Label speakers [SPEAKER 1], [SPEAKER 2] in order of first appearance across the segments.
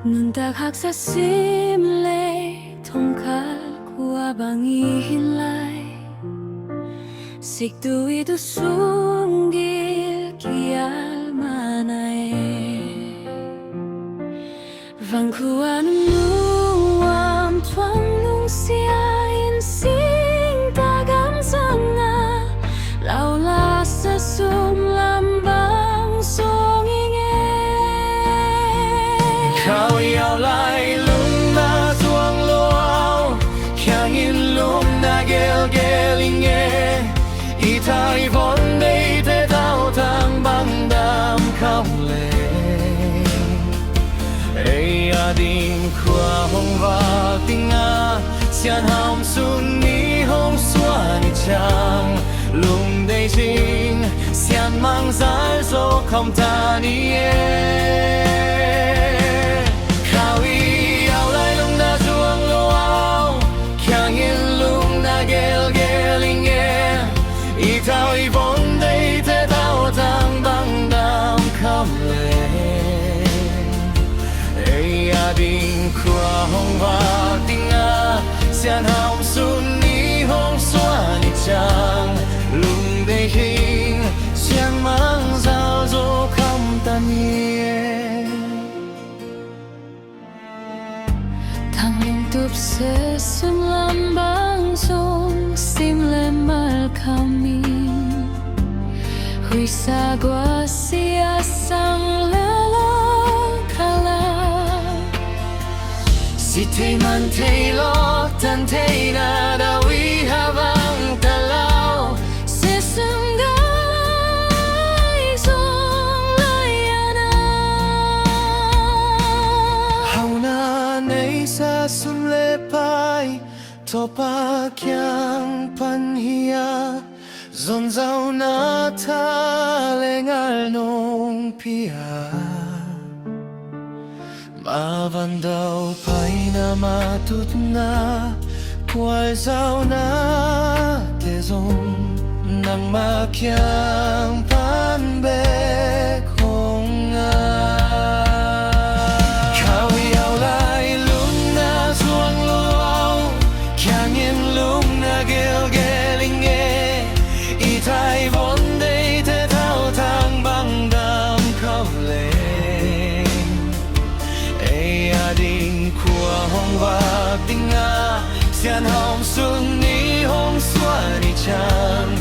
[SPEAKER 1] 눈딱 학사 sim lệ thông khát qua bằng hilai sik tu itu sunggil kial manae vang kuan nuam tuang nung sia in sing tagam sana lao la sa sum lam bang song inge
[SPEAKER 2] khao yao lai lung na zuang lo kyang in lung na gel gel inge i tai von dei te dao tang bang dam khao le ei a ding kwa hong va ting a xian hom sun ni hong xua ni chang lung dei jing xian mang zai zo không ta ni e khao i ao lai lung na zuang lo ao kyang in lung na gel gel inge i tao i von dei te dao tang bang dam khao le ei a ding kwa hong va ting a xian hom sun ni hong xua ni chang lung dei jing xian mang zao zo không ta nie
[SPEAKER 1] thang lung tup se sum lam bang song sim le mal kami hui sa gua sia sang le lo kala
[SPEAKER 2] si te man te lo tan te na da we have ang ta lao
[SPEAKER 1] se sum gai song lai ana
[SPEAKER 2] hau na nei sa sun le pai to pa kyang pan hia zon zau na ta le ngal nong pia ma van dau pai na ma tut na qual zau na te zong nang ma kyang pan be khong a khao yao lai lung na zuang lo ao kyang in lung na gel geling e i tai von dei te thao thang bang dam khao le ei a ding khua hong va ting a xian hom sun ni hong xua ni chang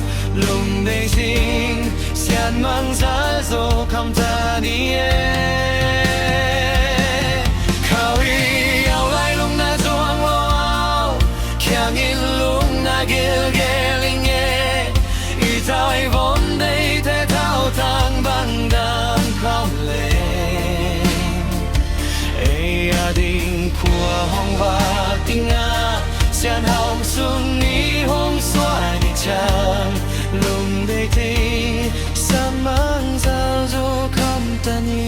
[SPEAKER 2] lung dei jing xian mang za zo không ta ni e khao i ao lai lung na zuang lo ao kyang in lung na gel geling e i tai von dei te thao thang bang dam khao le ei a ding khua hong va ting a xian hom sun ni hong xua ni chang lung dei ti sa mang giao du không ta ni